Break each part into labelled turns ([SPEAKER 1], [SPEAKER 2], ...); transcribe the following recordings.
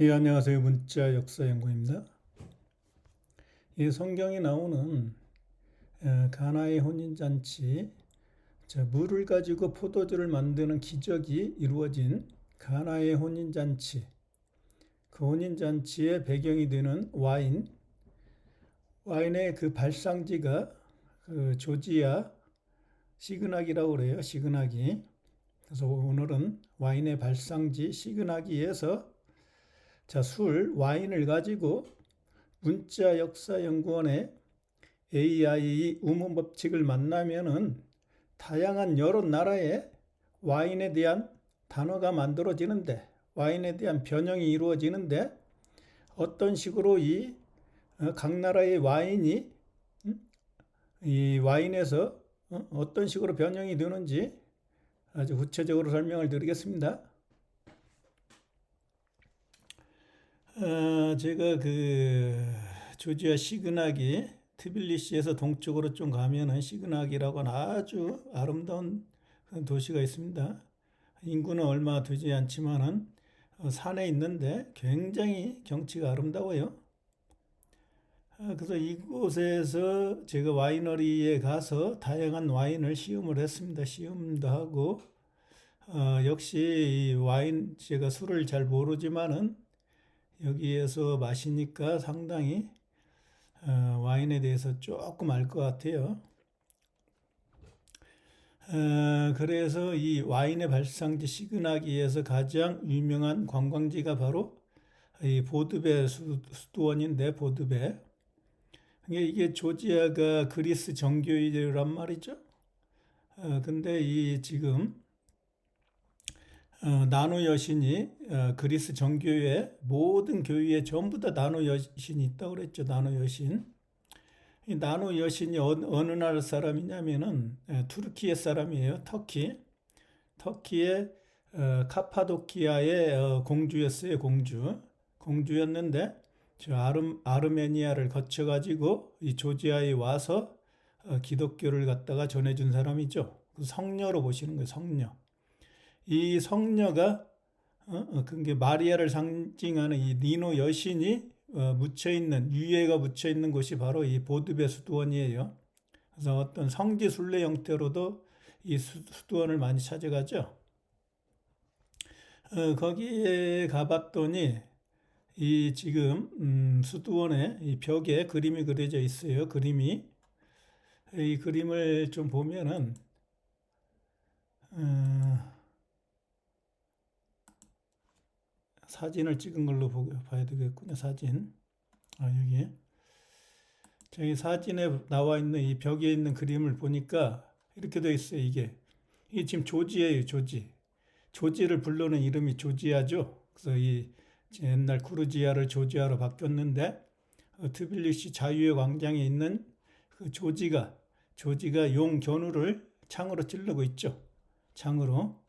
[SPEAKER 1] 예, 안녕하세요. 문자 역사 연구입니다. 이 성경에 나오는 가나의 혼인잔치, 물을 가지고 포도주를 만드는 기적이 이루어진 가나의 혼인잔치, 그 혼인잔치의 배경이 되는 와인의 그 발상지가 그 조지아 시그나기라고 그래요. 시그나기. 그래서 오늘은 와인의 발상지 시그나기에서 와인을 가지고 문자역사연구원의 AI 우문 법칙을 만나면은 다양한 여러 나라의 와인에 대한 단어가 만들어지는데, 와인에 대한 변형이 이루어지는데, 어떤 식으로 각 나라의 와인이 이 와인에서 어떤 식으로 변형이 되는지 아주 구체적으로 설명을 드리겠습니다. 제가 조지아 시그나기 트빌리시에서 동쪽으로 좀 가면은 시그나기라고 하는 아주 아름다운 도시가 있습니다. 인구는 얼마 되지 않지만은 산에 있는데 굉장히 경치가 아름다워요. 그래서 이곳에서 제가 와이너리에 가서 다양한 와인을 시음을 했습니다. 시음도 하고 역시 이 와인 제가 술을 잘 모르지만은 여기에서 마시니까 상당히 와인에 대해서 조금 알 것 같아요. 그래서 이 와인의 발상지 시그나기에서 가장 유명한 관광지가 바로 이 보드베 수도원인데, 보드베. 이게 조지아가 그리스 정교회란 말이죠. 근데 지금 나노 여신이 그리스 정교회 모든 교회에 전부 다 나노 여신이 있다고 그랬죠. 나노 여신. 이 나노 여신이 어느 나라 사람이냐면은 투르키예 사람이에요. 터키의 카파도키아의 공주였어요. 공주였는데 저 아르메니아를 거쳐가지고 이 조지아에 와서 기독교를 갖다가 전해준 사람이죠. 성녀로 보시는 거예요. 성녀. 이 성녀가 그게 마리아를 상징하는 이 니노 여신이 유해가 묻혀 있는 곳이 바로 이 보드베 수도원이에요. 그래서 어떤 성지 순례 형태로도 이 수도원을 많이 찾아가죠. 거기에 가봤더니 이 지금 수도원에 이 벽에 그림이 그려져 있어요. 이 그림을 좀 보면은 사진을 찍은 걸로 봐야 되겠군요. 사진. 여기. 저기 사진에 나와 있는 이 벽에 있는 그림을 보니까 이렇게 되어 있어요. 이게 지금 조지예요. 조지를 부르는 이름이 조지아죠. 그래서 옛날 구르지아를 조지아로 바뀌었는데 트빌리시 자유의 광장에 있는 그 조지가 용 견우를 창으로 찌르고 있죠. 창으로.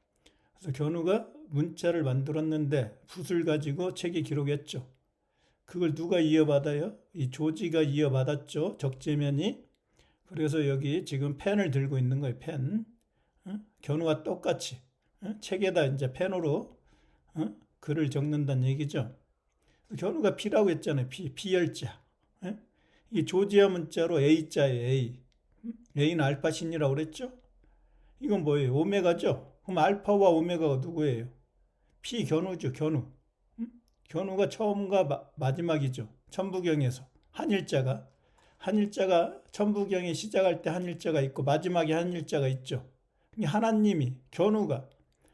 [SPEAKER 1] 그래서 견우가 문자를 만들었는데 붓을 가지고 책에 기록했죠. 그걸 누가 이어받아요? 이 조지가 이어받았죠. 적재면이. 그래서 여기 지금 펜을 들고 있는 거예요. 펜. 견우와 똑같이 책에다 이제 펜으로 글을 적는다는 얘기죠. 견우가 P라고 했잖아요. P열자. 이 조지아 문자로 A자예요. A는 알파신이라고 그랬죠. 이건 뭐예요? 오메가죠. 그럼 알파와 오메가가 누구예요? P 견우죠. 견우가 처음과 마지막이죠. 천부경에서 한일자가 천부경에 시작할 때 한일자가 있고 마지막에 한일자가 있죠. 하나님이 견우가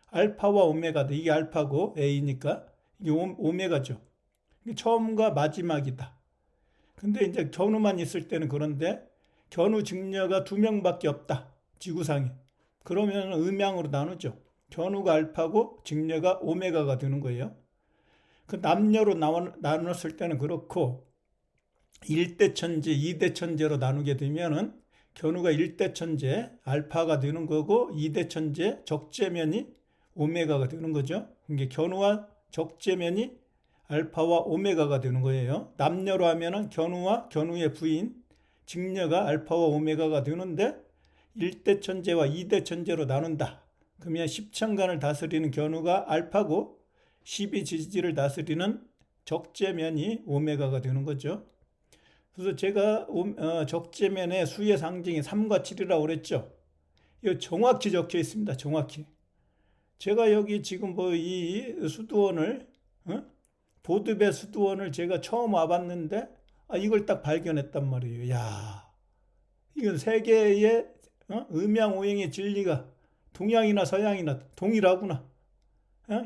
[SPEAKER 1] 알파와 오메가다. 이게 알파고 A니까 이게 오메가죠. 처음과 마지막이다. 근데 이제 견우만 있을 때는 그런데 견우 증녀가 2명밖에 없다. 지구상에. 그러면 음양으로 나누죠. 견우가 알파고 직녀가 오메가가 되는 거예요. 그 남녀로 나눴을 때는 그렇고 1대 천재, 2대 천재로 나누게 되면은 견우가 1대 천재 알파가 되는 거고 2대 천재 적재면이 오메가가 되는 거죠. 이게 견우와 적재면이 알파와 오메가가 되는 거예요. 남녀로 하면은 견우와 견우의 부인 직녀가 알파와 오메가가 되는데 1대 천재와 2대 천재로 나눈다. 그러면 십천간을 다스리는 견우가 알파고 12지지를 다스리는 적재면이 오메가가 되는 거죠. 그래서 제가 적재면의 수의 상징이 3과 7이라고 그랬죠. 이거 정확히 적혀 있습니다. 정확히. 제가 여기 지금 뭐 이 수두원을 보드배 수두원을 제가 처음 와봤는데 이걸 딱 발견했단 말이에요. 야, 이건 세계의 음양오행의 진리가 동양이나 서양이나 동일하구나.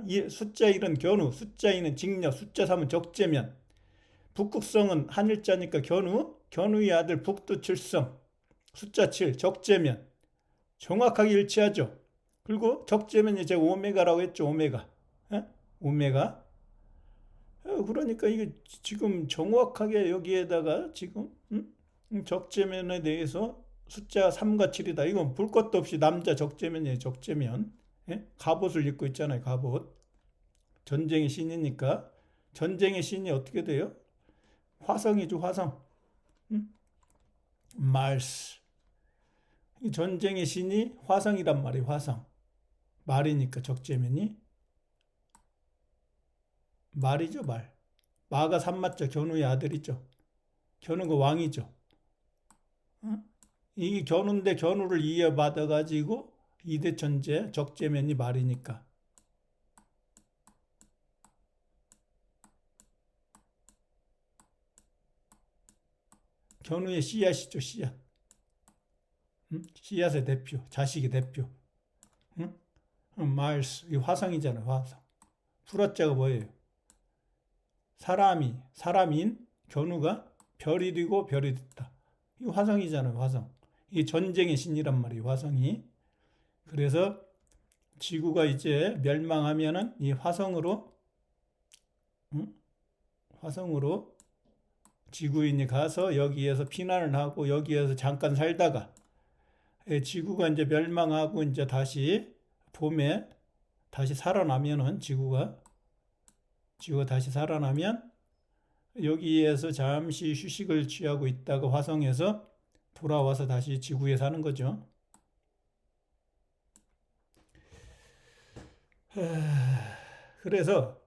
[SPEAKER 1] 이 숫자 1은 견우, 숫자 2는 직녀, 숫자 3은 적재면, 북극성은 한일자니까 견우, 견우의 아들 북두칠성, 숫자 7, 적재면. 정확하게 일치하죠. 그리고 적재면이 제가 오메가라고 했죠. 오메가. 오메가. 그러니까 이게 지금 정확하게 여기에다가 지금 적재면에 대해서 숫자 3과 7이다. 이건 볼 것도 없이 남자 적재면이에요. 적재면. 갑옷을 입고 있잖아요. 갑옷. 전쟁의 신이니까. 전쟁의 신이 어떻게 돼요? 화성이죠. 화성. 말스. 전쟁의 신이 화성이란 말이에요. 화성. 말이니까 적재면이. 말이죠. 말. 마가 산마자 견우의 아들이죠. 견우가 왕이죠. 이 견우인데 견우를 이어받아 가지고 이대천재 적재면이 말이니까. 견우의 씨앗이죠. 씨앗. 씨앗의 대표. 자식의 대표. 마일스. 이 화성이잖아요. 화성. 불화자가 뭐예요? 사람인 견우가 별이 되고 별이 됐다. 이 화성이잖아요. 화성. 이 전쟁의 신이란 말이에요. 화성이. 그래서 지구가 이제 멸망하면은 이 화성으로 지구인이 가서 여기에서 피난을 하고 여기에서 잠깐 살다가 지구가 이제 멸망하고 이제 다시 봄에 다시 살아나면은 지구가 다시 살아나면 여기에서 잠시 휴식을 취하고 있다가 화성에서 돌아와서 다시 지구에 사는 거죠. 그래서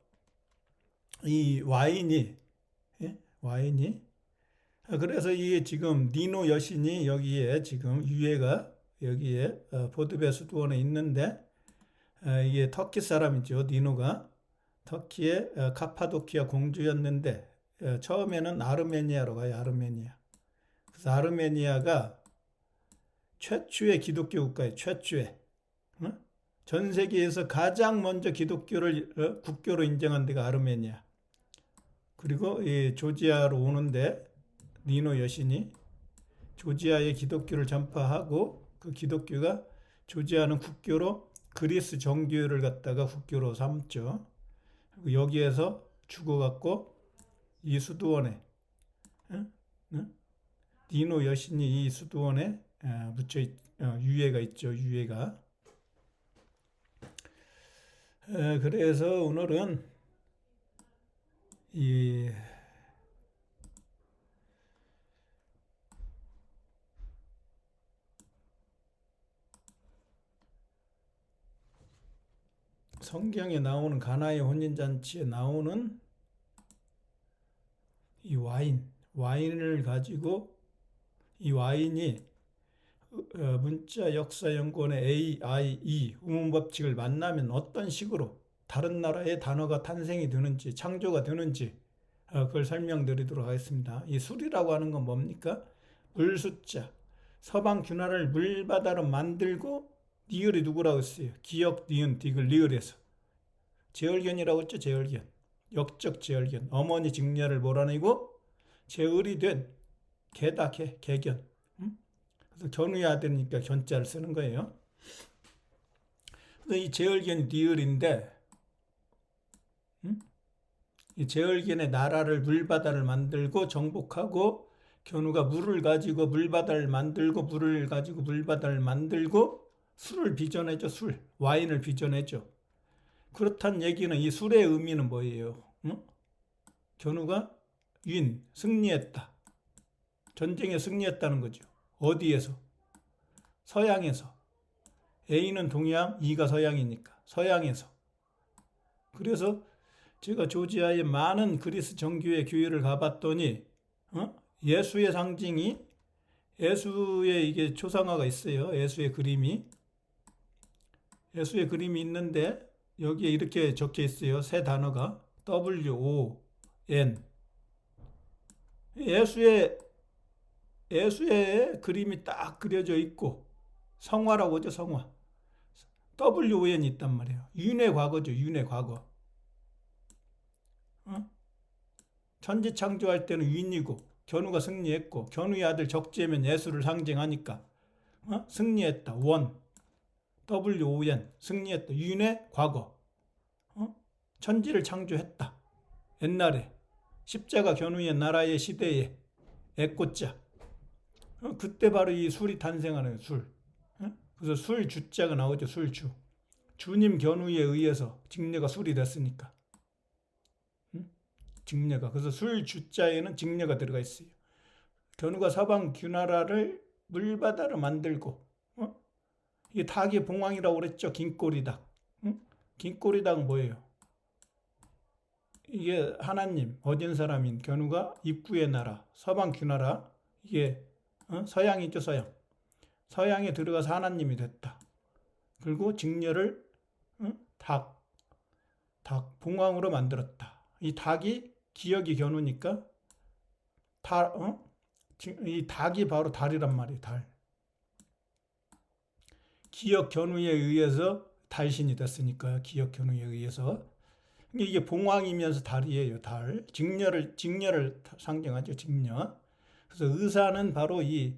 [SPEAKER 1] 이 와인이 그래서 이게 지금 니노 여신이 여기에 지금 유해가 여기에 보드베 수도원에 있는데 이게 터키 사람이죠. 니노가 터키의 카파도키아 공주였는데 처음에는 아르메니아로 가요. 아르메니아. 그래서 아르메니아가 최초의 기독교 국가예요. 최초의. 전 세계에서 가장 먼저 기독교를 국교로 인정한 데가 아르메니아. 그리고 이 조지아로 오는데 니노 여신이 조지아에 기독교를 전파하고 그 기독교가 조지아는 국교로 그리스 정교회를 갖다가 국교로 삼죠. 여기에서 죽어갖고 이 수도원에 니노 여신이 이 수도원에 묻혀 유해가 있죠. 유해가. 그래서 오늘은 이 성경에 나오는 가나의 혼인잔치에 나오는 이 와인을 가지고 이 와인이 문자 역사 연구원의 AIE 우문법칙을 만나면 어떤 식으로 다른 나라의 단어가 탄생이 되는지 창조가 되는지 그걸 설명드리도록 하겠습니다. 이 술이라고 하는 건 뭡니까? 물숫자 서방 균화를 물바다로 만들고 니을이 누구라고 했어요? 기역, 니은, 디귿, 리을에서 제얼견이라고 했죠. 제얼견. 역적 제얼견. 어머니 직녀를 몰아내고 제을이 된 개다. 개견. 그래서 견우의 아들이니까 견자를 쓰는 거예요. 그래서 이 제얼견이 니을인데 이 제얼견의 나라를 물바다를 만들고 정복하고 견우가 물을 가지고 물바다를 만들고 물을 가지고 물바다를 만들고 술을 빚어내죠. 와인을 빚어내죠. 그렇다는 얘기는 이 술의 의미는 뭐예요? 견우가 승리했다. 전쟁에 승리했다는 거죠. 어디에서? 서양에서. A는 동양, E가 서양이니까 서양에서. 그래서 제가 조지아의 많은 그리스 정교회 교회를 가봤더니 예수의 상징이 예수의 이게 초상화가 있어요. 예수의 그림이 있는데 여기에 이렇게 적혀 있어요. 세 단어가 WON. 예수의 그림이 딱 그려져 있고 성화라고 하죠. 성화. WON이 있단 말이에요. 윤회 과거죠. 윤회 과거. 천지 창조할 때는 윤이고 견우가 승리했고 견우의 아들 적재면 예수를 상징하니까 승리했다. 원. WON. 승리했다. 윤회 과거. 천지를 창조했다. 옛날에 십자가 견우의 나라의 시대에 애꽃자. 그때 바로 이 술이 탄생하는 술. 그래서 술 주자가 나오죠. 술주. 주님 견우에 의해서 직녀가 술이 됐으니까. 직녀가. 그래서 술 주자에는 직녀가 들어가 있어요. 견우가 서방 규나라를 물바다로 만들고 이게 닭의 봉황이라고 그랬죠. 긴꼬리닭. 긴꼬리닭은 뭐예요? 이게 하나님, 어진 사람인 견우가 입구의 나라, 서방 규나라, 이게 서양이죠. 서양에 들어가서 하나님이 됐다. 그리고 직녀를 닭 봉황으로 만들었다. 이 닭이 기억이 견우니까 이 닭이 바로 달이란 말이에요. 달. 기억 견우에 의해서 달신이 됐으니까요. 기억 견우에 의해서. 이게 봉황이면서 달이에요. 달. 직녀를 상징하죠. 직녀. 그래서 의사는 바로 이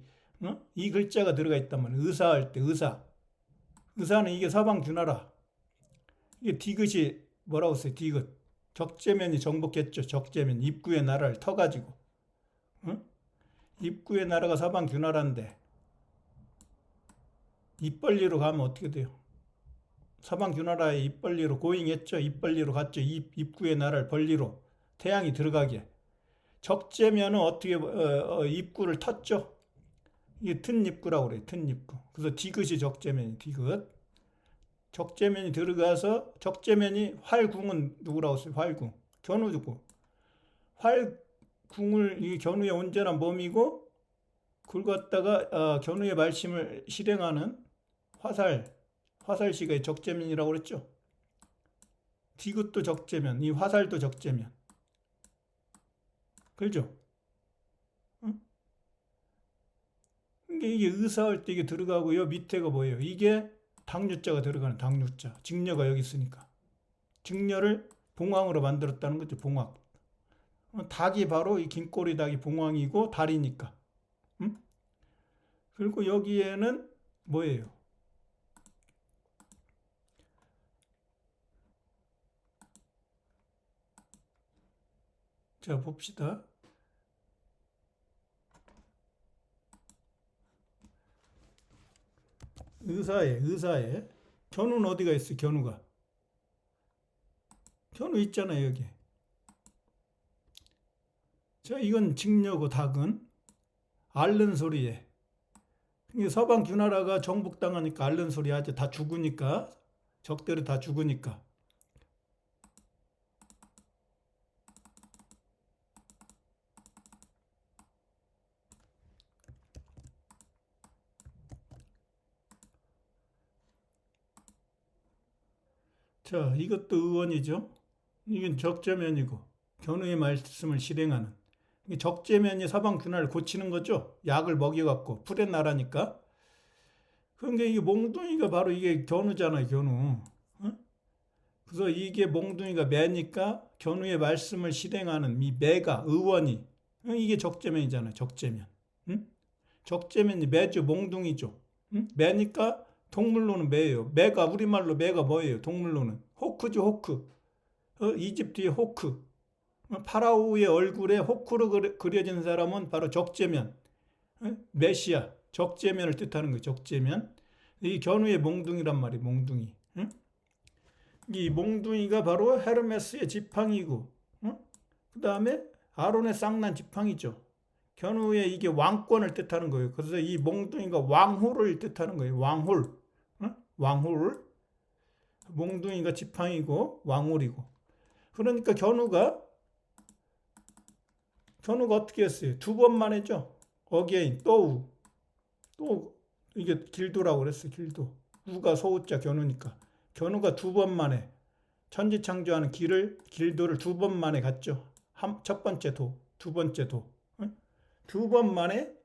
[SPEAKER 1] 글자가 들어가 있단 말이에요. 의사할 때 의사. 의사는 이게 서방 규나라. 이게 디귿이 뭐라고 써요? 디귿. 적재면이 정복했죠. 적재면. 입구의 나라를 터가지고. 입구의 나라가 서방 규나라인데 입벌리로 가면 어떻게 돼요? 서방 규나라의 입벌리로 고잉했죠. 입벌리로 갔죠. 입구의 나라를 벌리로 태양이 들어가게. 적재면은 어떻게 입구를 텄죠. 이게 튼 입구라고 그래요. 튼 입구. 그래서 디귿이 적재면이 디귿. 적재면이 들어가서 적재면이 활궁은 누구라고 했어요? 활궁. 견우고. 활궁을 이 견우의 온전한 몸이고 그걸 갖다가 견우의 말씀을 실행하는 화살시가 적재면이라고 그랬죠. 디귿도 적재면, 이 화살도 적재면. 그렇죠? 이게 의사할 때 이게 들어가고요. 밑에가 뭐예요? 이게 닭유자가 들어가는 닭유자. 직녀가 여기 있으니까. 직녀를 봉황으로 만들었다는 거죠. 봉황. 닭이 바로 이 긴꼬리 닭이 봉황이고 달이니까. 그리고 여기에는 뭐예요? 자, 봅시다. 의사에. 견우는 어디가 있어? 견우 있잖아요, 여기. 자, 이건 직녀고 닭은 앓는 소리에. 서방 규나라가 정복당하니까 앓는 소리 하죠. 다 죽으니까. 적들이 다 죽으니까. 자, 이것도 의원이죠. 이건 적재면이고 견우의 말씀을 실행하는. 적재면이 서방 규나를 고치는 거죠. 약을 먹여갖고 풀의 나라니까. 그러니까 이게 몽둥이가 바로 이게 견우잖아요. 견우. 그래서 이게 몽둥이가 매니까 견우의 말씀을 실행하는 이 매가 의원이 이게 적재면이잖아요. 적재면. 적재면이 매죠. 몽둥이죠. 매니까 동물로는 매예요. 매가 우리말로 매가 뭐예요? 동물로는 호크죠. 호크. 이집트의 호크. 파라오의 얼굴에 호크로 그려진 사람은 바로 적재면. 메시아. 적재면을 뜻하는 거예요. 적재면. 이 견우의 몽둥이란 말이에요. 몽둥이. 이 몽둥이가 바로 헤르메스의 지팡이고 그 다음에 아론의 쌍난 지팡이죠. 견우의 이게 왕권을 뜻하는 거예요. 그래서 이 몽둥이가 왕홀을 뜻하는 거예요. 왕홀. 몽둥이가 지팡이고 왕홀이고. 그러니까 견우가 어떻게 했어요? 두 번만 했죠. 어게인, 또 이게 길도라고 그랬어요. 길도. 우가 소우자 견우니까. 견우가 두 번 만에 천지창조하는 길도를 두 번 만에 갔죠. 첫 번째 도, 두 번째 도. 두 번 만에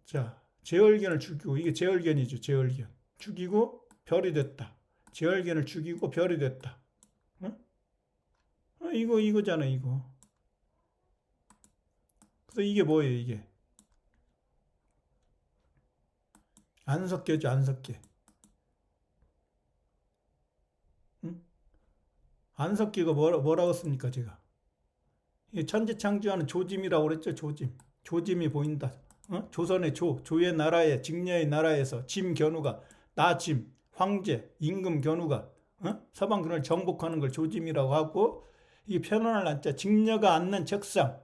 [SPEAKER 1] 자, 제얼견을 죽이고, 이게 제얼견이죠. 제얼견. 죽이고 별이 됐다. 제얼견을 죽이고 별이 됐다. 이거잖아, 이거. 그래서 이게 뭐예요, 이게? 안석계죠, 안석계. 응? 안석계가 뭐라고 씁니까, 제가? 천지창조하는 조짐이라고 그랬죠, 조짐. 조짐이 보인다. 조선의 조의 나라에, 직녀의 나라에서 짐 견우가, 나짐, 황제, 임금 견우가 서방 근을 정복하는 걸 조짐이라고 하고, 이게 편안할 난자, 직녀가 앉는 책상,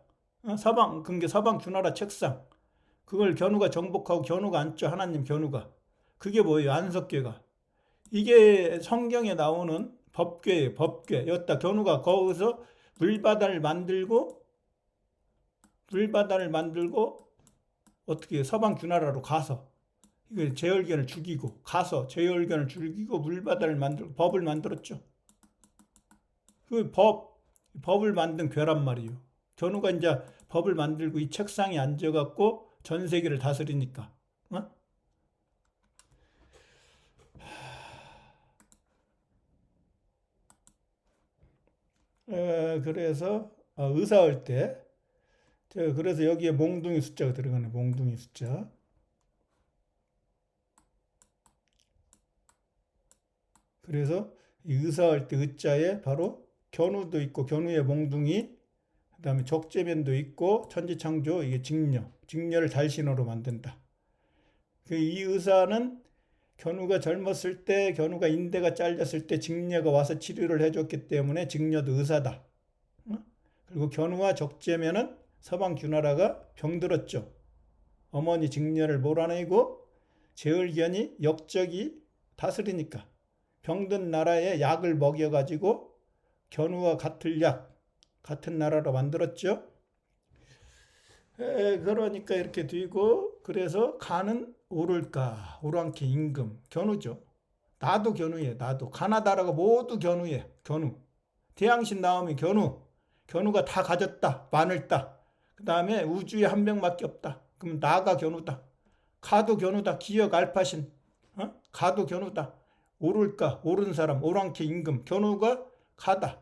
[SPEAKER 1] 서방 주나라 책상, 그걸 견우가 정복하고 견우가 앉죠. 하나님 견우가. 그게 뭐예요? 안석계가. 이게 성경에 나오는 법궤예요. 법궤. 여기다 견우가 거기서 물바다를 만들고 어떻게 서방 주나라로 가서 이거 제열견을 죽이고 가서 제열견을 죽이고 물바다를 만들고 법을 만들었죠. 그 법을 만든 괴란 말이에요. 견우가 이제 법을 만들고 이 책상에 앉아갖고 전 세계를 다스리니까. 그래서 의사할 때 그래서 여기에 몽둥이 숫자가 들어가네. 몽둥이 숫자. 그래서 이 의사할 때 의자에 바로 견우도 있고 견우의 몽둥이, 그다음에 적재면도 있고 천지창조, 이게 직녀를 달신호로 만든다. 이 의사는 견우가 젊었을 때, 견우가 인대가 잘렸을 때 직녀가 와서 치료를 해줬기 때문에 직녀도 의사다. 그리고 견우와 적재면은 서방 주나라가 병들었죠. 어머니 직녀를 몰아내고 제을견이 역적이 다스리니까 병든 나라에 약을 먹여가지고 견우와 같은 나라로 만들었죠. 그러니까 이렇게 되고, 그래서 간은 오를까, 오랑캐 임금, 견우죠. 나도 견우예, 나도. 가나다라가 모두 견우예, 견우. 태양신 나오면 견우가 다 가졌다, 마늘 따. 그 다음에 우주에 한 명밖에 없다. 그럼 나가 견우다. 가도 견우다. 기억 알파신, 가도 견우다. 오를까, 옳은 사람, 오랑캐 임금, 견우가 가다.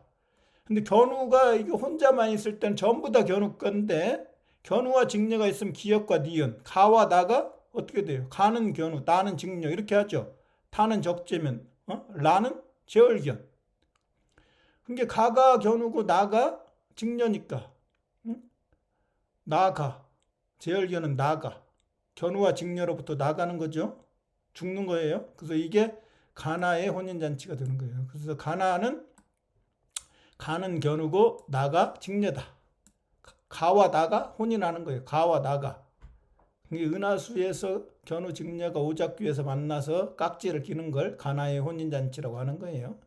[SPEAKER 1] 근데 견우가 이게 혼자만 있을 땐 전부 다 견우 건데, 견우와 직녀가 있으면 기역과 니은, 가와 나가 어떻게 돼요? 가는 견우, 나는 직녀, 이렇게 하죠. 타는 적재면, 라는 제얼견. 그게 가가 견우고 나가 직녀니까, 나가, 제얼견은 나가, 견우와 직녀로부터 나가는 거죠. 죽는 거예요. 그래서 이게 가나의 혼인잔치가 되는 거예요. 그래서 가나는 가는 견우고 나가 직녀다. 가와 나가 혼인하는 거예요. 가와 나가. 은하수에서 견우 직녀가 오작교에서 만나서 깍지를 끼는 걸 가나의 혼인잔치라고 하는 거예요.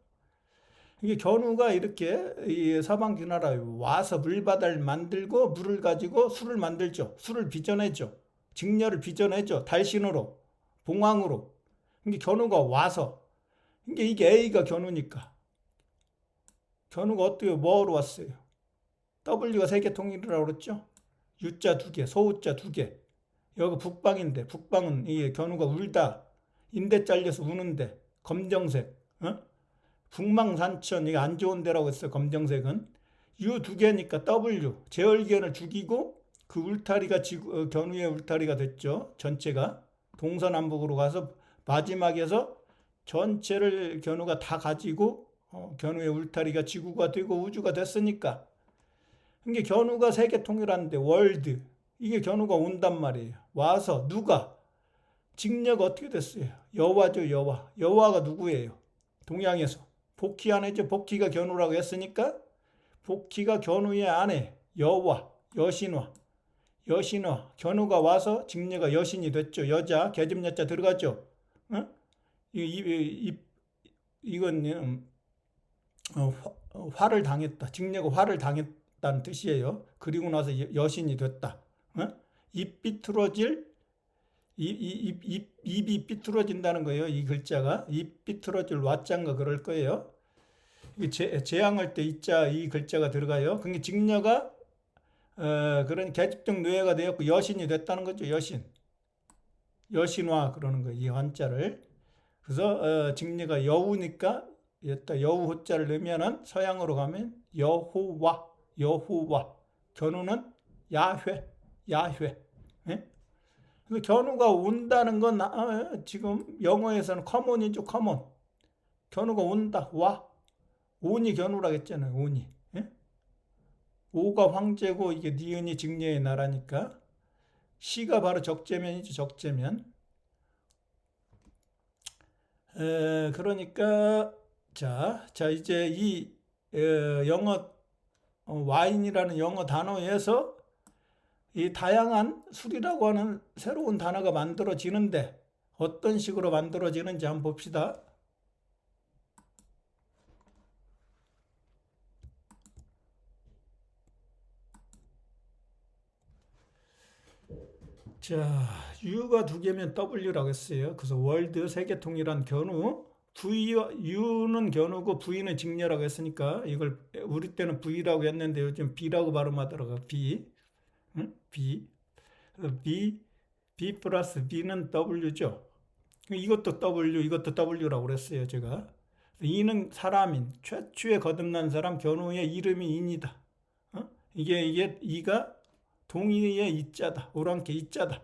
[SPEAKER 1] 이게 견우가 이렇게 서방 주나라에 와서 물바다를 만들고 물을 가지고 술을 만들죠. 술을 빚어내죠. 직녀를 빚어내죠. 달신으로, 봉황으로. 이게 견우가 와서, 이게 A가 견우니까. 견우가 어떻게 뭐로 왔어요? W가 세계통일이라고 그랬죠. U자 2개, 소우자 2개. 여기 북방인데, 북방은 이게 견우가 울다, 인대 잘려서 우는데, 검정색, 북망산천, 이게 안 좋은 데라고 했어요. 검정색은 U 2개니까 W, 제얼견을 죽이고 그 울타리가 견우의 울타리가 됐죠. 전체가 동서남북으로 가서 마지막에서 전체를 견우가 다 가지고 견우의 울타리가 지구가 되고 우주가 됐으니까. 이게 견우가 세계 통일하는데 월드, 이게 견우가 온단 말이에요. 와서 누가 직녀가 어떻게 됐어요? 여와죠. 여와가 누구예요? 동양에서 복희 아내죠. 복희가 견우라고 했으니까 복희가 견우의 아내, 여와, 여신화, 견우가 와서 직녀가 여신이 됐죠. 여자, 계집여자 들어가죠. 이건 화를 당했다. 직녀가 화를 당했다는 뜻이에요. 그리고 나서 여신이 됐다. 입 비틀어질 입이 삐뚤어진다는 거예요. 이 글자가 입 삐뚤어질 와짠가 그럴 거예요. 재앙할 때 이자 이 글자가 들어가요. 그게 직녀가 그런 계집종 노예가 되었고 여신이 됐다는 거죠. 여신화 그러는 거예요. 이 한자를. 그래서 직녀가 여우니까 여우 호자를 넣으면은 서양으로 가면 여호와 견우는 야훼 예? 견우가 온다는 건 지금 영어에서는 커먼이죠. 커먼. 견우가 온다. 온이 견우라고 했잖아요. 온이. 예? 오가 황제고 이게 니은이 직녀의 나라니까 시가 바로 적재면이죠. 적재면. 그러니까 자 이제 이 영어 와인이라는 영어 단어에서 이 다양한 술이라고 하는 새로운 단어가 만들어지는데 어떤 식으로 만들어지는지 한번 봅시다. 자, U가 두 개면 W라고 했어요. 그래서 월드 세계통일한 견우, U는 견우고 V는 직녀라고 했으니까 이걸 우리 때는 V라고 했는데 요즘 B라고 발음하더라고요. B. B. B 플러스 B는 W죠. 이것도 W, 이것도 W라고 그랬어요, 제가. 이는 사람인, 최초에 거듭난 사람, 견우의 이름이 인이다. 이게 이가 동의의 이자다. 오랑캐 이자다.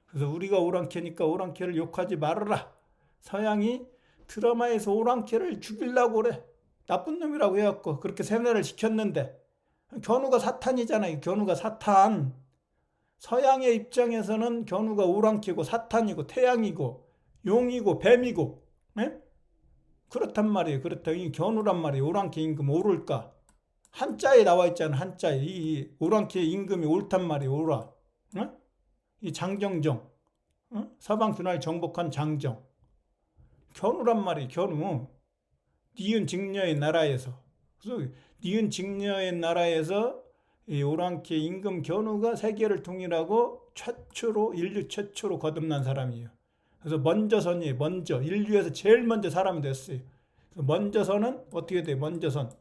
[SPEAKER 1] 그래서 우리가 오랑캐니까 오랑캐를 욕하지 말아라. 서양이 드라마에서 오랑캐를 죽이려고 그래. 나쁜 놈이라고 해갖고 그렇게 세뇌를 시켰는데 견우가 사탄이잖아요. 견우가 사탄. 서양의 입장에서는 견우가 오랑캐고 사탄이고 태양이고 용이고 뱀이고 그렇단 말이에요. 그렇다니 견우란 말이에요. 오랑캐 임금 오를까? 한자에 나와 있잖아. 한자에 이 오랑캐 임금이 옳단 말이에요. 오라. 이 장정정. 서방 분할 정복한 장정. 견우란 말이에요. 견우. 니은 직녀의 나라에서. 그래서 니은 직녀의 나라에서 이 오랑캐 임금 견우가 세계를 통일하고 인류 최초로 거듭난 사람이에요. 그래서 먼저선이에요. 먼저 인류에서 제일 먼저 사람이 됐어요. 먼저선은 어떻게 돼요? 먼저선.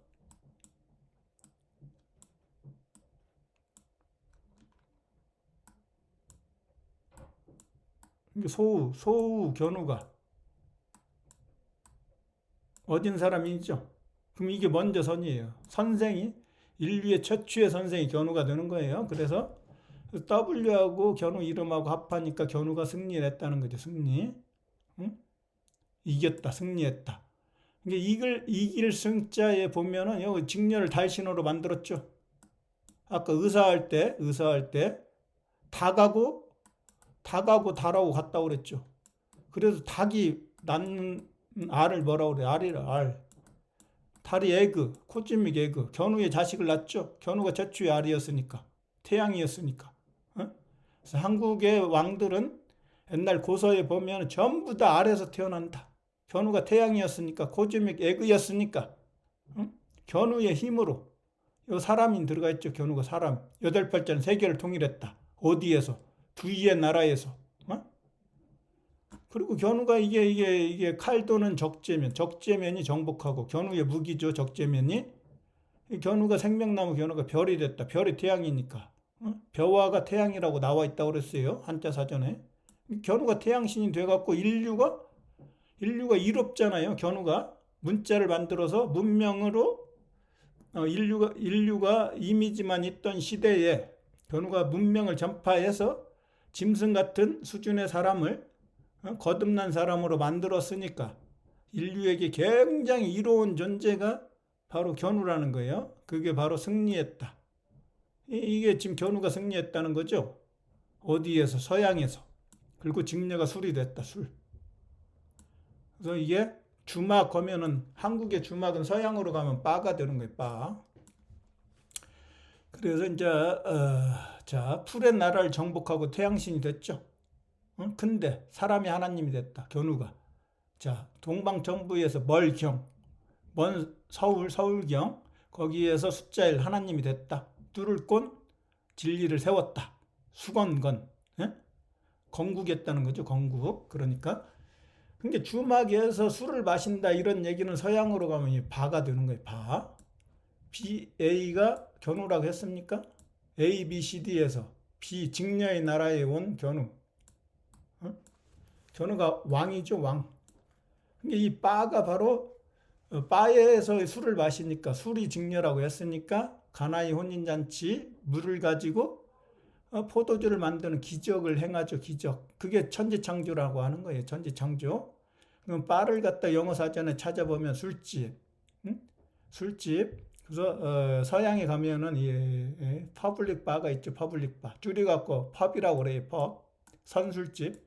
[SPEAKER 1] 소우 견우가 어딘 사람이죠? 그럼 이게 먼저선이에요. 선생이 인류의 최초의 선생이 견우가 되는 거예요. 그래서 W하고 견우 이름하고 합하니까 견우가 승리했다는 거죠. 승리. 이겼다. 승리했다. 이길 승자에 보면은 여기 직녀를 달신호로 만들었죠. 아까 의사할 때 닭하고 달하고 같다고 그랬죠. 그래서 닭이 낳는 알을 뭐라고 그래? 알. 달이 에그, 코즈믹 에그. 견우의 자식을 낳죠. 견우가 최초의 알이었으니까. 태양이었으니까. 그래서 한국의 왕들은 옛날 고서에 보면 전부 다 알에서 태어난다. 견우가 태양이었으니까, 코즈믹 에그였으니까. 견우의 힘으로 요 사람인 들어가 있죠. 견우가 사람. 8발자는 세계를 통일했다. 어디에서? 두이의 나라에서. 그리고 견우가 이게 칼 또는 적재면이 정복하고 견우의 무기죠. 적재면이. 견우가 생명나무 견우가 별이 됐다. 별이 태양이니까. 벼화가 태양이라고 나와 있다고 그랬어요. 한자 사전에. 견우가 태양신이 돼갖고 인류가 이롭잖아요. 견우가 문자를 만들어서 문명으로 인류가 이미지만 있던 시대에 견우가 문명을 전파해서 짐승 같은 수준의 사람을 거듭난 사람으로 만들었으니까 인류에게 굉장히 이로운 존재가 바로 견우라는 거예요. 그게 바로 승리했다. 이게 지금 견우가 승리했다는 거죠. 어디에서? 서양에서. 그리고 직녀가 술이 됐다. 술. 그래서 이게 주막 하면은 한국의 주막은 서양으로 가면 바가 되는 거예요. 바. 그래서 이제 풀의 나라를 정복하고 태양신이 됐죠. 근데 사람이 하나님이 됐다. 견우가. 자, 동방천부에서 멀경, 먼 서울경, 거기에서 숫자 1 하나님이 됐다. 뚫을 꼰 진리를 세웠다. 수건건, 예? 건국했다는 거죠. 건국. 그러니까 근데 주막에서 술을 마신다 이런 얘기는 서양으로 가면 이 바가 되는 거예요. 바. A가 견우라고 했습니까? A, B, C, D에서 B 직녀의 나라에 온 견우. 어? 견우가 왕이죠, 왕. 근데 이 바가 바로 바에서 술을 마시니까 술이 직녀라고 했으니까 가나의 혼인잔치 물을 가지고 포도주를 만드는 기적을 행하죠. 기적. 그게 천지창조라고 하는 거예요. 천지창조. 그럼 바를 갖다 영어 사전에 찾아보면 술집. 응? 술집. 그래서 서양에 가면은 퍼블릭 바가 있죠. 퍼블릭 바. 줄여갖고 펍이라고 그래요. 펍. 선술집.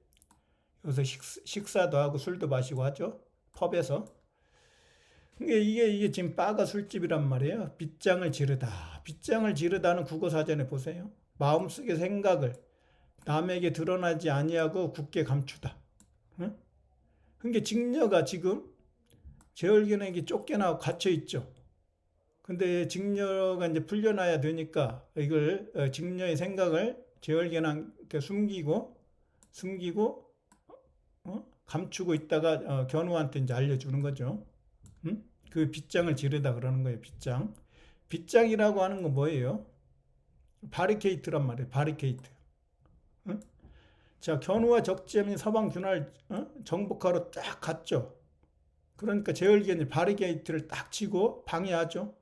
[SPEAKER 1] 여기서 식사도 하고 술도 마시고 하죠. 펍에서. 이게 지금 바가 술집이란 말이에요. 빗장을 지르다. 빗장을 지르다는 국어사전에 보세요. 마음속의 생각을 남에게 드러나지 아니하고 굳게 감추다. 응? 그러니까 직녀가 지금 제얼견에게 쫓겨나고 갇혀 있죠. 근데 직녀가 이제 풀려나야 되니까 이걸 직녀의 생각을 제얼견한테 숨기고 감추고 있다가 견우한테 이제 알려주는 거죠. 응? 그 빗장을 지르다 그러는 거예요. 빗장. 빗장이라고 하는 건 뭐예요? 바리케이트란 말이에요. 바리케이트. 응? 자, 견우와 적재민이 서방 균할 정복하러 딱 갔죠. 그러니까 제얼견이 바리케이트를 딱 치고 방해하죠.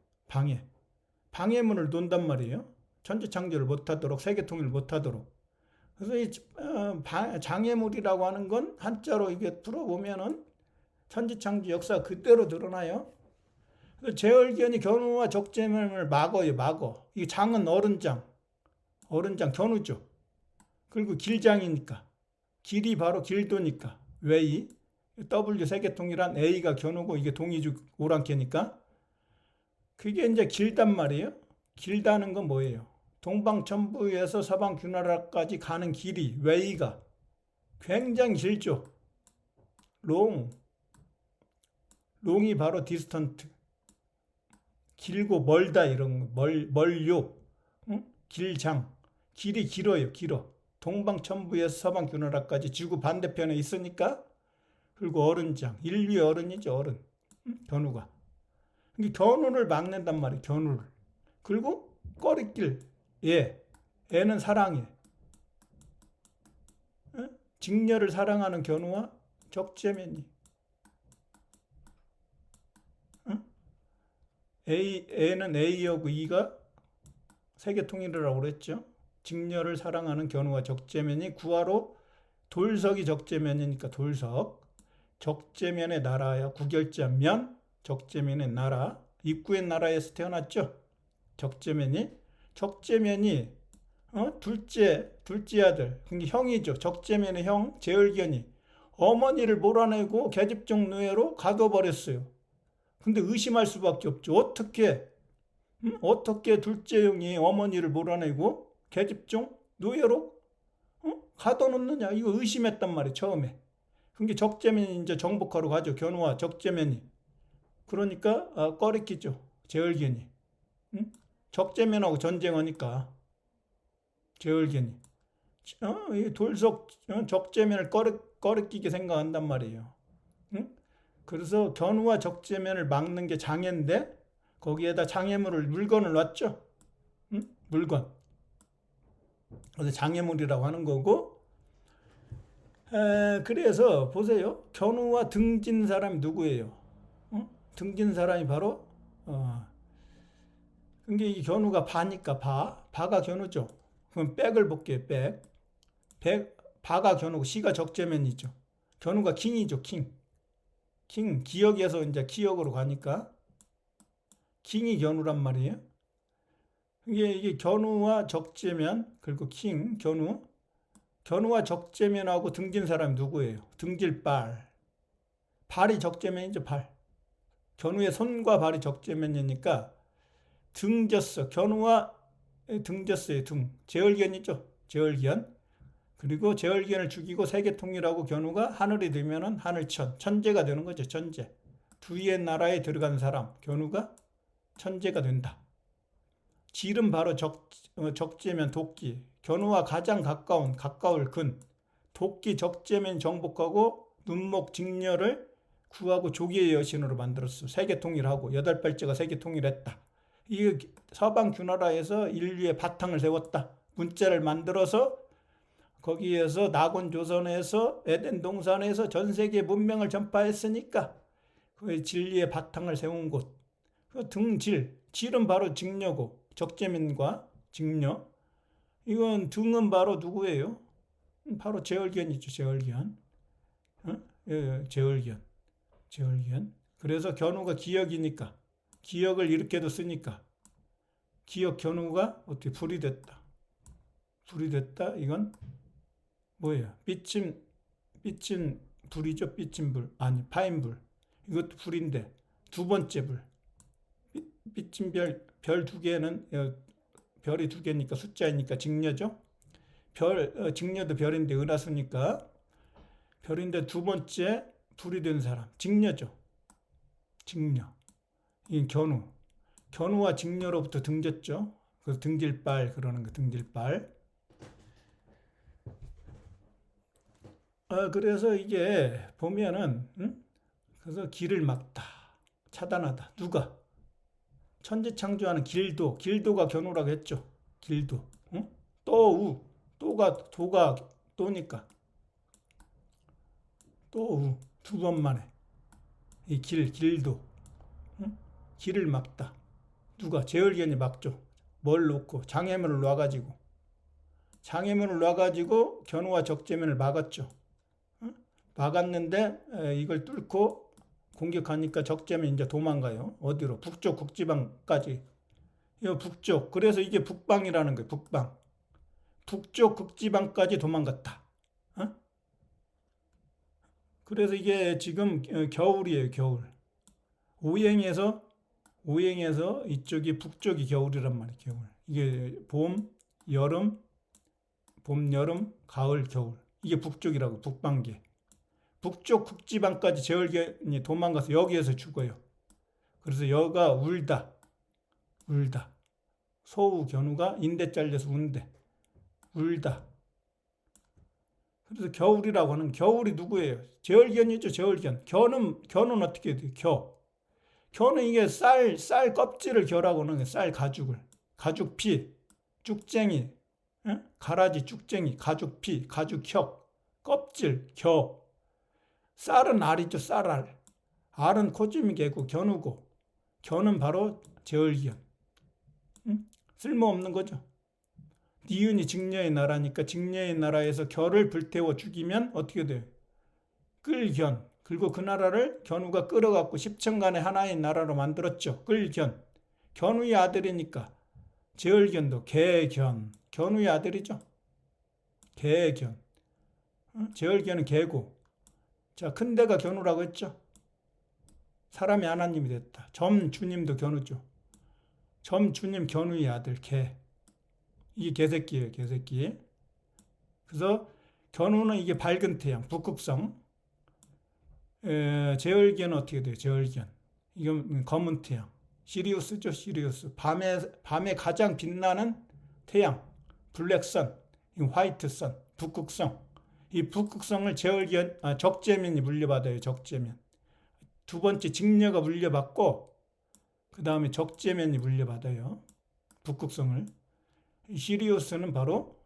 [SPEAKER 1] 방해문을 놓는단 말이에요. 천지창조를 못하도록, 세계통일을 못하도록. 그래서 이 장애물이라고 하는 건 한자로 이게 풀어보면은 천지창조 역사가 그대로 드러나요. 제얼견이 견우와 적재면을 막어. 이 장은 어른장, 견우죠. 그리고 길장이니까, 길이 바로 길도니까, 웨이, W 세계통일한 A가 견우고 이게 동이주 오랑캐니까, 그게 이제 길단 말이에요. 길다는 건 뭐예요? 동방천부에서 서방 균나라까지 가는 길이, 웨이가 굉장히 길죠. 롱이 바로 디스턴트. 길고 멀다 이런 거. 멀요. 응? 길장. 길이 길어요. 동방천부에서 서방 균나라까지 지구 반대편에 있으니까 그리고 어른장. 인류의 어른이죠. 어른. 응? 견우가. 견우를 막는단 말이에요. 견우를. 그리고 꺼리길. 애는 사랑해. 응? 직녀를 사랑하는 견우와 적재면이. A는 A하고 E가 세계통일이라고 그랬죠. 직녀를 사랑하는 견우와 적재면이 구하로 돌석이 적재면이니까 돌석. 적재면의 나라야. 구결자 면, 적재면의 나라. 입구의 나라에서 태어났죠. 적재면이 둘째 아들. 그게 형이죠. 적재면의 형 제얼견이 어머니를 몰아내고 계집종 노예로 가둬버렸어요. 근데 의심할 수밖에 없죠. 어떻게 둘째 형이 어머니를 몰아내고 계집종 노예로 가둬놓느냐. 이거 의심했단 말이에요. 처음에. 그게 적재면이 이제 정복하러 가죠. 견우와 적재면이. 그러니까 꺼리키죠. 제얼견이. 적재면하고 전쟁하니까 제얼견이. 이 돌석 적재면을 꺼리끼게 생각한단 말이에요. 그래서 견우와 적재면을 막는 게 장애인데 거기에다 물건을 놨죠. 물건. 그래서 장애물이라고 하는 거고. 그래서 보세요. 견우와 등진 사람이 누구예요? 등진 사람이 바로 그게 이 견우가 바니까 바가 견우죠. 그럼 백을 볼게요. 바가 견우고 시가 적재면이죠. 견우가 킹이죠. 킹 기역에서 이제 기역으로 가니까 킹이 견우란 말이에요. 이게 견우와 적재면 그리고 견우와 적재면하고 등진 사람이 누구예요? 발이 적재면이죠. 견우의 손과 발이 적재면이니까 등졌어. 견우와 등졌어요. 제얼견이죠. 제얼견. 그리고 제월견을 죽이고 세계통일하고 견우가 하늘이 되면은 하늘천, 천재가 되는 거죠. 천재. 두 위의 나라에 들어간 사람, 견우가 천재가 된다. 질은 바로 적재면 도끼. 견우와 가장 가까울 근. 도끼 적재면 정복하고 눈목 직녀를 구하고 조기의 여신으로 만들었어. 세계통일하고 8발째가 세계통일했다. 이 서방 균나라에서 인류의 바탕을 세웠다. 문자를 만들어서 거기에서 낙원조선에서 에덴 동산에서 전 세계 문명을 전파했으니까 그 진리의 바탕을 세운 곳. 그 등질, 질은 바로 직녀고 적재민과 직녀. 이건 등은 바로 누구예요? 바로 제월견이죠. 제월견. 제월견. 그래서 견우가 기역이니까 기역을 이렇게도 쓰니까 기역 견우가 어떻게 불이 됐다. 이건 뭐예요? 삐친 불이죠. 삐친 불. 아니, 파인불. 이것도 불인데 두 번째 불. 삐친 별 두 개는 별이 두 개니까 숫자이니까 직녀죠. 직녀도 별인데 은하수니까 별인데 두 번째 불이 된 사람 직녀죠. 직녀. 이 견우와 직녀로부터 등졌죠. 그 등질발 그러는 거 등질발. 그래서 이게 보면은 그래서 길을 막다, 차단하다. 누가? 천지창조하는 길도가 견우라고 했죠. 길도. 도가 또니까 또 두 번 만에 이 길도. 길을 막다. 누가? 제월견이 막죠. 뭘 놓고? 장애물을 놔가지고 견우와 적재면을 막았죠. 막았는데 이걸 뚫고 공격하니까 적재면 이제 도망가요. 어디로? 북쪽 극지방까지. 이 북쪽. 그래서 이게 북방이라는 거예요. 북방. 북쪽 극지방까지 도망갔다. 그래서 이게 지금 겨울이에요. 겨울. 오행에서 이쪽이 북쪽이 겨울이란 말이에요. 겨울. 이게 봄, 여름, 가을, 겨울. 이게 북쪽이라고. 북방계. 북쪽 극지방까지 제월견이 도망가서 여기에서 죽어요. 그래서 여가 울다. 소우 견우가 인대 잘려서 운대. 울다. 그래서 겨울이라고 하는 겨울이 누구예요? 제월견이죠. 제월견. 견은 어떻게 돼요? 견은 이게 쌀 껍질을 겨라고 하는 거예요. 쌀 가죽을. 가죽피, 쭉쟁이, 가라지 쭉쟁이, 가죽피, 가죽혁, 껍질, 겨. 쌀은 알이죠. 쌀알. 알은 코주미 개고 견우고 견은 바로 제월견. 쓸모없는 거죠. 니은이 직녀의 나라니까 직녀의 나라에서 겨를 불태워 죽이면 어떻게 돼요? 끌견. 그리고 그 나라를 견우가 끌어갖고 10천간의 하나의 나라로 만들었죠. 끌견. 견우의 아들이니까 제월견도 개견. 견우의 아들이죠. 개견. 제월견은 개고. 자, 큰 데가 견우라고 했죠. 사람이 하나님이 됐다. 점주님도 견우죠. 점주님 견우의 아들 개. 이게 개새끼예요. 개새끼. 그래서 견우는 이게 밝은 태양, 북극성. 제월견은 어떻게 돼요? 제월견. 이건 검은 태양. 시리우스죠. 시리우스. 밤에 가장 빛나는 태양. 블랙선. 화이트선. 북극성. 이 북극성을 적재면이 물려받아요. 적재면. 두 번째 직녀가 물려받고 그 다음에 적재면이 물려받아요. 북극성을. 시리우스는 바로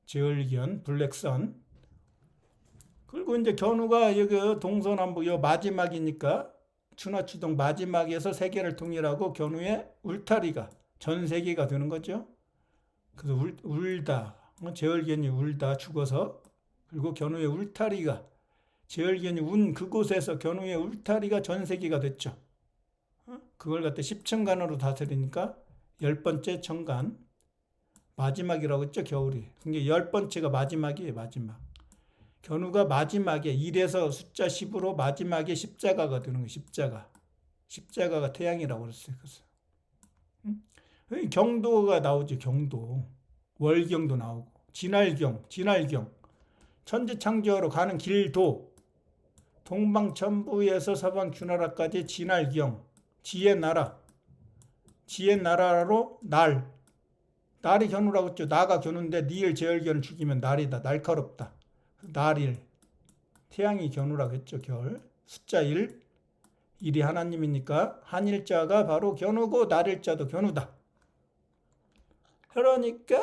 [SPEAKER 1] 제월견, 블랙선. 그리고 이제 견우가 여기 동서남북 요 마지막이니까 추나추동 마지막에서 세계를 통일하고 견우의 울타리가 전 세계가 되는 거죠. 그래서 울다. 제월견이 울다 죽어서 그리고 견우의 울타리가 제월견이 운 그곳에서 견우의 울타리가 전 세계가 됐죠. 그걸 갖다 10천간으로 다스리니까 10번째 천간. 마지막이라고 했죠. 겨울이. 그게 10번째가 마지막이에요. 마지막. 견우가 마지막에 1에서 숫자 10으로 마지막에 십자가가 되는 거예요. 십자가가 태양이라고 그랬어요. 그래서 경도가 나오죠. 경도. 월경도 나오고 진할경. 천지창조하러 가는 길도 동방천부에서 서방주나라까지 진할경, 지의 나라, 지의 나라로 날이 견우라고 했죠. 나가 견우인데 니을 제열견을 죽이면 날이다. 날카롭다. 날일, 태양이 견우라고 했죠. 결, 숫자 1, 일이 하나님이니까 한일자가 바로 견우고 날일자도 견우다. 그러니까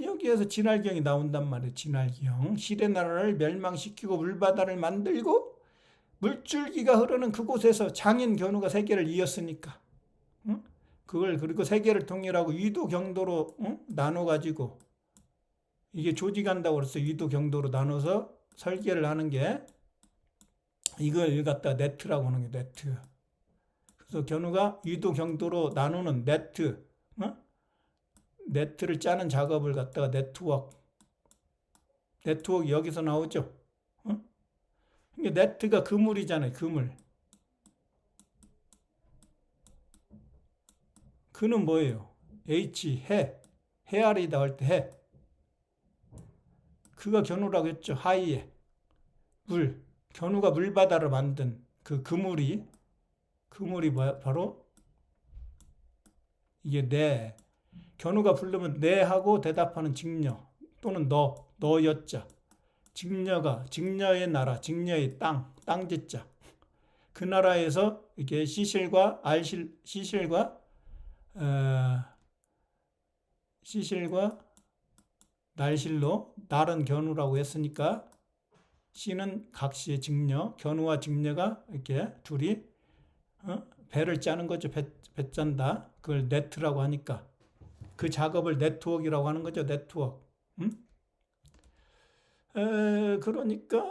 [SPEAKER 1] 여기에서 진할경이 나온단 말이에요. 진할경. 실의 나라를 멸망시키고 물바다를 만들고 물줄기가 흐르는 그곳에서 장인 견우가 세계를 이었으니까. 응? 그걸 그리고 세계를 통일하고 위도 경도로 나눠가지고 이게 조직한다고 그래서 위도 경도로 나눠서 설계를 하는 게 이걸 갖다 네트라고 하는 게 네트. 그래서 견우가 위도 경도로 나누는 네트, 네트를 짜는 작업을 갖다가 네트워크 여기서 나오죠. 이게 네트가 그물이잖아요. 그물. 그는 뭐예요? H, 해아리다 할 때 해. 그가 견우라고 했죠. 하이에 물. 견우가 물바다를 만든 그 그물이 바로 이게 네. 견우가 부르면 네 하고 대답하는 직녀 또는 너였자. 직녀의 나라, 직녀의 땅짓자. 그 나라에서 이렇게 시실과 날실로 날은 견우라고 했으니까 시는 각시의 직녀, 견우와 직녀가 이렇게 둘이 배를 짜는 거죠. 배 짠다. 그걸 네트라고 하니까 그 작업을 네트워크라고 하는 거죠. 네트워크. 그러니까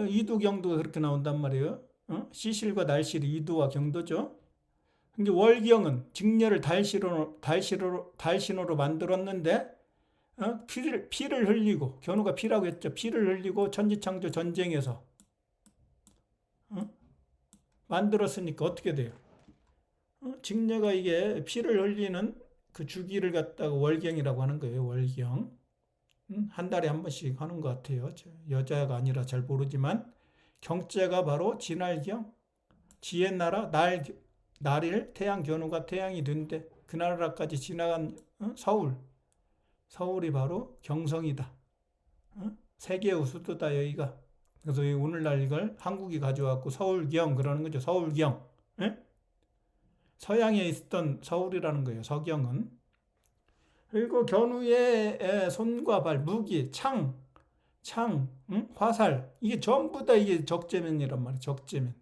[SPEAKER 1] 이도 경도가 그렇게 나온단 말이에요. 시실과 날실이 이도와 경도죠. 근데 월경은 직녀를 달신으로 만들었는데 피를 흘리고 견우가 피라고 했죠. 피를 흘리고 천지창조 전쟁에서 만들었으니까 어떻게 돼요? 직녀가 이게 피를 흘리는 그 주기를 갖다가 월경이라고 하는 거예요. 월경. 한 달에 한 번씩 하는 것 같아요. 여자가 아니라 잘 모르지만 경자가 바로 진할경, 지의 나라, 날일 태양 견우가 태양이 된데 그 나라까지 지나간 서울이 바로 경성이다. 세계의 수도다 여기가. 그래서 오늘날 이걸 한국이 가져왔고 서울경 그러는 거죠. 서울경. 서양에 있었던 서울이라는 거예요. 서경은. 그리고 견우의 손과 발, 무기, 창, 화살 이게 전부 다 이게 적재면이란 말이에요. 적재면.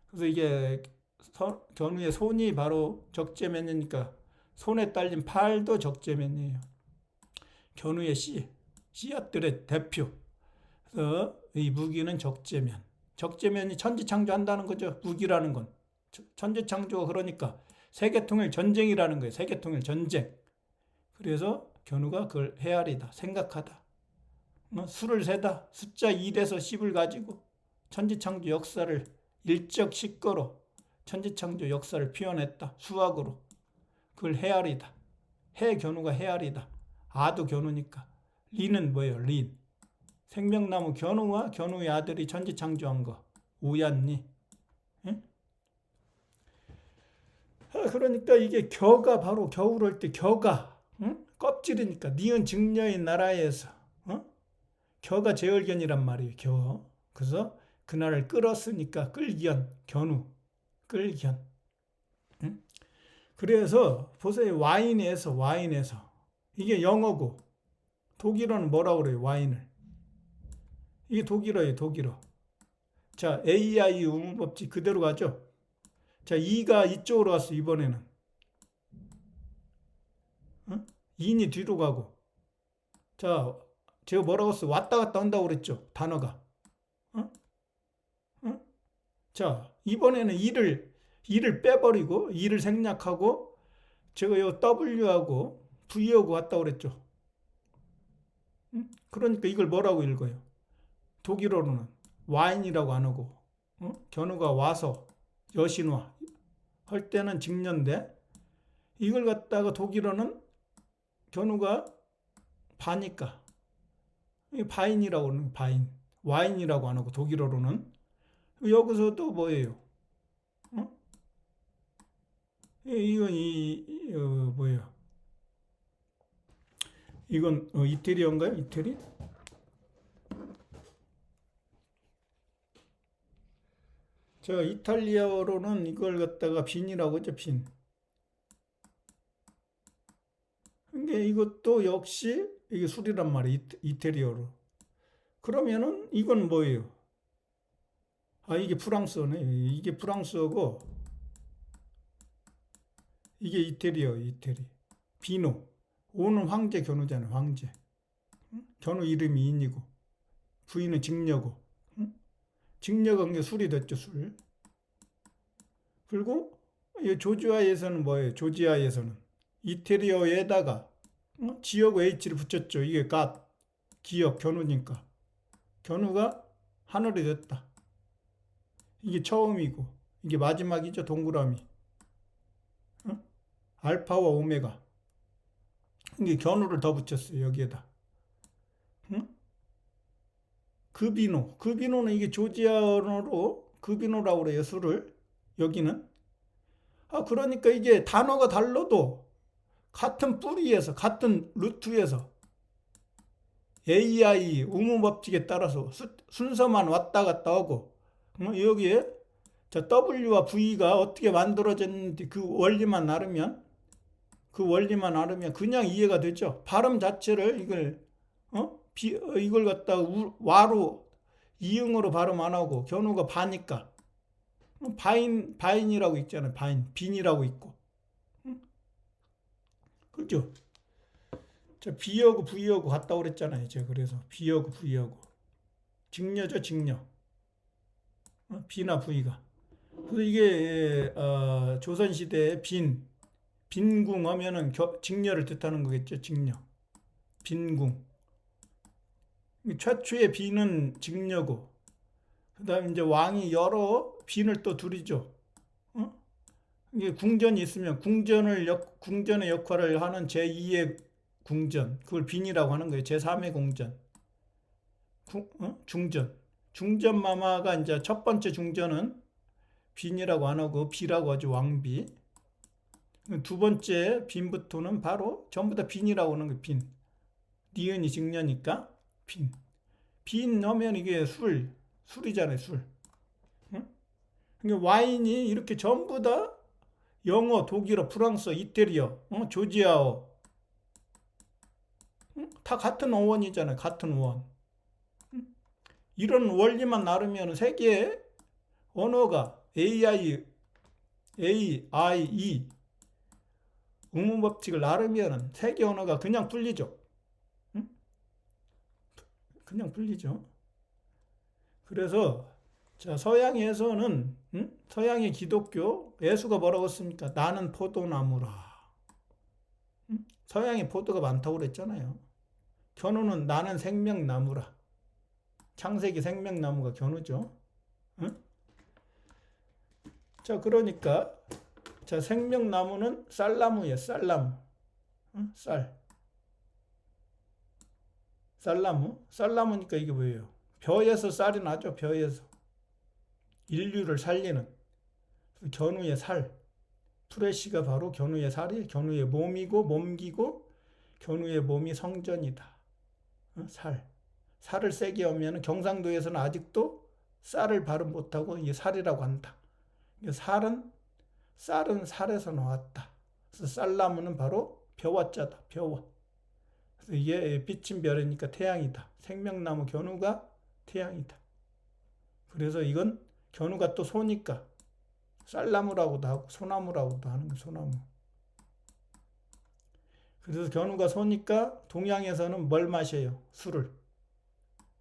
[SPEAKER 1] 그래서 이게 견우의 손이 바로 적재면이니까 손에 딸린 팔도 적재면이에요. 견우의 씨앗들의 대표. 그래서 이 무기는 적재면. 적재면이 천지창조한다는 거죠. 무기라는 건. 천지창조가 그러니까 세계통일 전쟁이라는 거예요. 세계통일 전쟁. 그래서 견우가 그걸 헤아리다, 생각하다, 수를 세다, 숫자 1에서 10을 가지고 천지창조 역사를 일적식거로 천지창조 역사를 표현했다. 수학으로. 그걸 헤아리다. 견우가 헤아리다. 아도 견우니까. 리는 뭐예요? 린. 생명나무 견우와 견우의 아들이 천지창조한 거. 오얏니. 그러니까 이게 겨가 바로 겨울 올 때 겨가. 껍질이니까 니은 직녀의 나라에서 겨가 제월견이란 말이에요. 겨. 그래서 그 나라를 끌었으니까 끌견, 견우, 끌견. 그래서 보세요. 와인에서 이게 영어고 독일어는 뭐라고 그래요? 와인을. 이게 독일어예요. 독일어. 자, AIU 의문법칙 그대로 가죠. 자, 2가 이쪽으로 왔어. 이번에는. 인이 뒤로 가고. 자, 제가 뭐라고 했어? 왔다 갔다 한다고 그랬죠. 단어가. 자, 이번에는 이를 빼버리고 이를 생략하고 제가 요 W하고 V하고 왔다고 그랬죠. 그러니까 이걸 뭐라고 읽어요? 독일어로는 와인이라고 안 하고 견우가 와서 여신화 할 때는 직녀인데 이걸 갖다가 독일어는 견우가 바니까 이게 바인이라고 하는 거, 바인. 와인이라고 안 하고 독일어로는. 여기서도 뭐예요? 어? 이건 뭐예요? 이건 이태리어인가요? 이태리? 저 이탈리아어로는 이걸 갖다가 빈이라고 하죠, 빈. 그러니까 이것도 역시 이게 술이란 말이에요, 이태리어로. 그러면은 이건 뭐예요? 아, 이게 프랑스어네. 이게 프랑스어고 이게 이태리어, 이태리. 비노. 오는 황제 견우잖아, 황제. 응? 견우 이름이 인이고 부인은 직녀고. 응? 직녀가 게 술이 됐죠, 술. 그리고 이 조지아에서는 뭐예요? 조지아에서는 이태리어에다가 지역 H를 붙였죠. 이게 갓, 기역, 견우니까. 견우가 하늘이 됐다. 이게 처음이고 이게 마지막이죠. 동그라미. 어? 알파와 오메가. 이게 견우를 더 붙였어요. 여기에다. 응? 그비노. 그비노는 이게 조지아어로 그비노라고 그래요. 술을. 여기는. 아, 그러니까 이게 단어가 달라도 같은 뿌리에서 같은 루트에서 AI 우무법칙에 따라서 순서만 왔다 갔다 하고 여기에 저 W와 V가 어떻게 만들어졌는지 그 원리만 알으면 그냥 이해가 되죠. 발음 자체를 이걸 갖다가 와로 이응으로 발음 안 하고 견우가 바니까 바인이라고 있잖아요. 빈이라고 있고. 그죠? 저 B하고 V하고 같다고 그랬잖아요. 제가 그래서 B하고 V하고 직녀죠, 직녀. B나 V가. 그래서 이게 조선시대에 빈궁 하면은 직녀를 뜻하는 거겠죠. 직녀. 빈궁. 최초의 빈은 직녀고, 그 다음에 이제 왕이 여러 빈을 또 두리죠. 이게 궁전이 있으면 궁전의 역할을 하는 제2의 궁전, 그걸 빈이라고 하는 거예요. 제3의 궁전. 중전. 중전 마마가 이제 첫 번째 중전은 빈이라고 안 하고 비라고 하죠. 왕비. 두 번째 빈부터는 바로 전부 다 빈이라고 하는 거예요. 빈. 니은이 직녀니까 빈. 빈 하면 이게 술이잖아요. 술. 응? 그러니까 와인이 이렇게 전부 다 영어, 독일어, 프랑스어, 이태리어, 조지아어 다 같은 어원이잖아요. 같은 어원. 이런 원리만 나르면 세계의 언어가 AI, 의문법칙을 나르면 세계 언어가 그냥 풀리죠. 그냥 풀리죠. 그래서 자, 서양에서는 서양의 기독교 예수가 뭐라고 했습니까? 나는 포도나무라. 서양에 포도가 많다고 그랬잖아요. 견우는 나는 생명나무라. 창세기 생명나무가 견우죠. 응? 자, 그러니까 자, 생명나무는 쌀나무예요. 쌀나무. 응? 쌀나무. 쌀나무니까 이게 뭐예요? 벼에서 쌀이 나죠. 벼에서. 인류를 살리는 견우의 살. 프레시가 바로 견우의 살이 견우의 몸이고 몸기고 견우의 몸이 성전이다. 살을 세게 하면 경상도에서는 아직도 쌀을 발음 못하고 이게 살이라고 한다. 쌀은 살에서 나왔다. 그래서 쌀나무는 바로 벼와 자다. 벼와. 그래서 이게 비친 별이니까 태양이다. 생명나무 견우가 태양이다. 그래서 이건 견우가 또 소니까 쌀나무라고도 하고 소나무라고도 하는 거 소나무. 그래서 견우가 소니까 동양에서는 뭘 마셔요? 술을.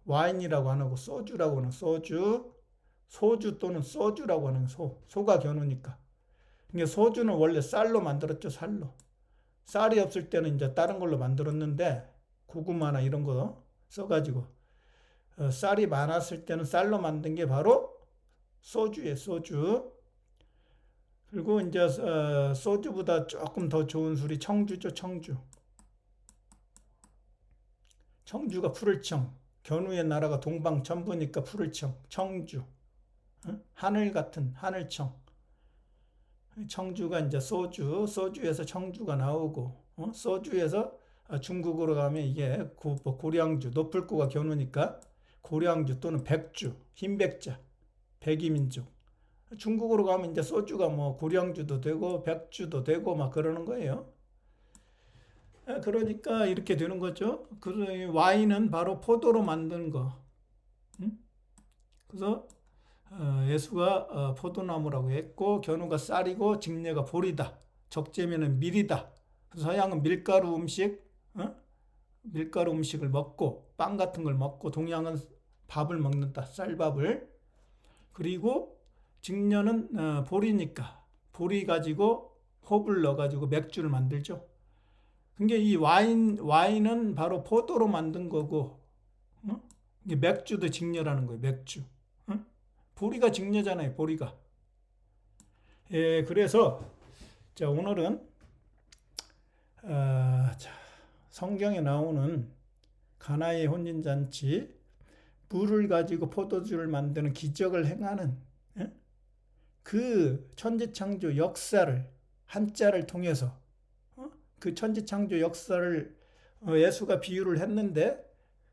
[SPEAKER 1] 와인이라고 안 하고 소주라고 하는 소주 또는 소주라고 하는 소가 견우니까. 그러니까 소주는 원래 쌀로 만들었죠. 쌀이 없을 때는 이제 다른 걸로 만들었는데 고구마나 이런 거 써가지고 쌀이 많았을 때는 쌀로 만든 게 바로 소주예요. 소주. 그리고 이제 소주보다 조금 더 좋은 술이 청주죠. 청주가 푸를 청. 견우의 나라가 동방천부니까 푸를청, 청주. 하늘 같은 하늘청. 청주가 이제 소주, 소주에서 청주가 나오고, 소주에서 중국으로 가면 이게 고량주, 노풀구가 견우니까 고량주 또는 백주, 흰백자, 백이민족. 중국으로 가면 이제 소주가 뭐 고량주도 되고 백주도 되고 막 그러는 거예요. 그러니까 이렇게 되는 거죠. 그 와인은 바로 포도로 만든 거. 그래서 예수가 포도나무라고 했고 견우가 쌀이고 직녀가 보리다. 적재면은 밀이다. 서양은 밀가루 음식, 밀가루 음식을 먹고 빵 같은 걸 먹고 동양은 밥을 먹는다. 쌀밥을. 그리고 직녀는 보리니까 보리 가지고 홉을 넣어 가지고 맥주를 만들죠. 그러니까 이 와인은 바로 포도로 만든 거고, 맥주도 직녀라는 거예요. 맥주. 보리가 직녀잖아요. 보리가. 예, 그래서 자 오늘은 성경에 나오는 가나의 혼인잔치, 물을 가지고 포도주를 만드는 기적을 행하는 그 천지창조 역사를 한자를 통해서 그 천지창조 역사를 예수가 비유를 했는데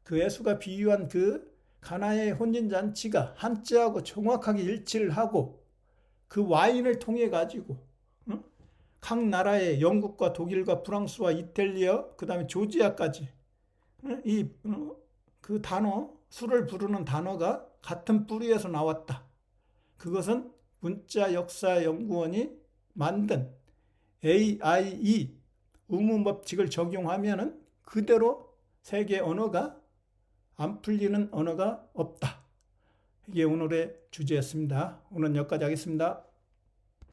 [SPEAKER 1] 그 예수가 비유한 그 가나의 혼인잔치가 한자하고 정확하게 일치를 하고 그 와인을 통해 가지고 각 나라의 영국과 독일과 프랑스와 이탈리아 그 다음에 조지아까지 그 단어 술을 부르는 단어가 같은 뿌리에서 나왔다. 그것은 문자역사연구원이 만든 AIE 의무법칙을 적용하면은 그대로 세계 언어가 안 풀리는 언어가 없다. 이게 오늘의 주제였습니다. 오늘은 여기까지 하겠습니다.